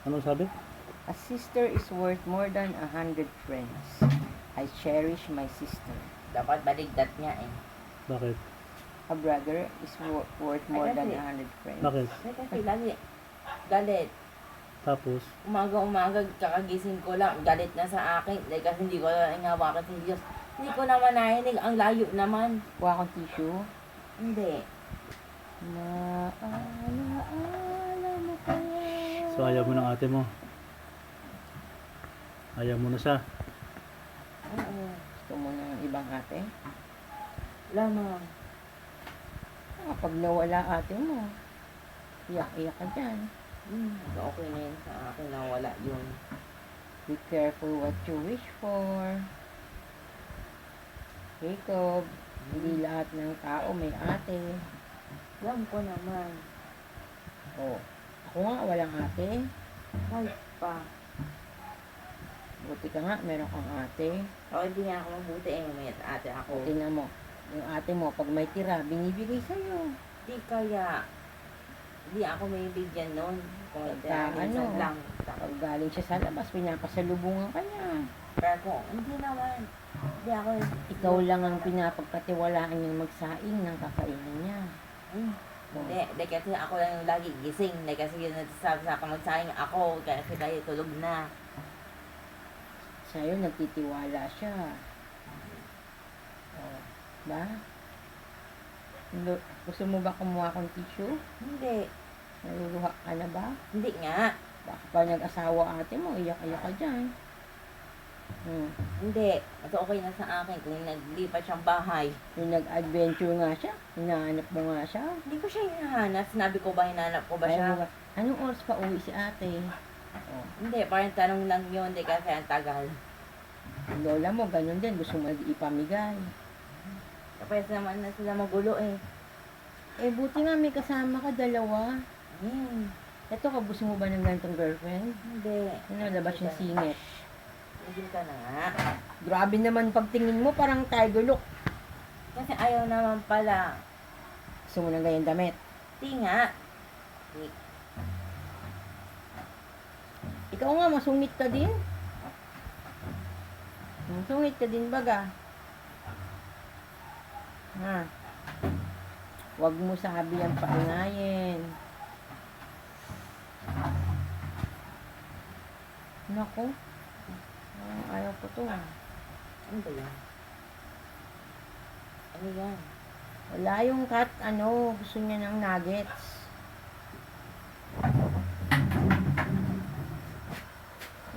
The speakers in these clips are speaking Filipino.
Anong sabi? A sister is worth more than 100 friends. I cherish my sister. Dapat baligtad niya eh. Bakit? A brother is worth more than 100 friends. Bakit? Kasi lagi galit. Tapos, Umaga, kakagising ko lang, galit na sa akin. Dahil kasi hindi ko na inawakan si Diyos. Hindi ko naman nahinig, ang layo naman. Kuha akong tissue. Hindi. Naalaala mo kaya? so ayaw mo ng ate mo. Ayaw mo na siya. Oo. Gusto mo ng ibang ate? Lamang. Pag nawala ate mo, iyak-iyak ka dyan. Okay na yun sa akin na wala yun. Be careful what you wish for. Jacob, hindi lahat ng tao may ate. Alam ko naman. Oh, ako nga walang ate. Ay pa. Buti ka nga, meron kang ate. O, hindi nga ako mabuti eh. May ate ako. Tingnan mo, yung ate mo, pag may tira, binibigay sa'yo. Di kaya. Hindi ako may bigyan nun. Kung Pagka, minsan ano? lang. Pag galing siya sa labas, pinapasalubungan ka niya. Pero kung hindi naman. Hindi ako. Ikaw lang ang pinapagkatiwalaan niyang magsaing ng kakainin niya. Hindi kasi ako lang yung lagi gising. Hindi kasi yun nagsasabi sa akin magsayang ako. Kaya sila yung tulog na. Sa'yo, nagtitiwala siya. Oh, ba? Gusto mo ba kumuha kong tissue? Hindi. Naluluha ka na ba? Hindi nga. Baka pa nag-asawa ate mo, iyak-iyak ka dyan. Hindi. Mas okay na sa akin kung naglipat siyang bahay. Yung nag-adventure nga siya, hinahanap mo nga siya. Hindi ko siya hinahanap. Sinabi ko ba hinahanap ko ba siya? Ayaw mo ba? Anong oras pa uwi si ate? Oh, Hindi. Parang tanong lang yun. Hindi kasi ang tagal. yung lola mo, ganun din. Gusto mo ipamigay. Tapos naman na sila magulo eh. Eh, buti nga may kasama ka, dalawa. Ito ka, gusto mo ba ng ganitong girlfriend? Hindi. Ano, labas yung singit. Hindi ka na nga. Grabe naman pagtingin mo, parang tiger look. Kasi ayaw naman pala. Gusto mo ng ganyan damit. Di nga. Ikaw nga, masungit ka din. Masungit ka din baga. Ha? Huwag mo sabi ang paingayin. Naku. Ayaw ko to. Ano ba yan? Ano yan? Wala yung cat, gusto niya ng nuggets.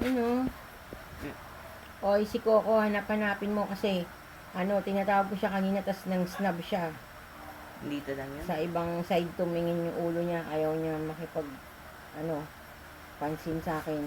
Yun o. Si Coco, hanapin mo kasi, tinatawag ko siya kanina, tas nang snub siya. Dito lang yan? Sa ibang side tumingin yung ulo niya, ayaw niya makipag, pansin sa akin.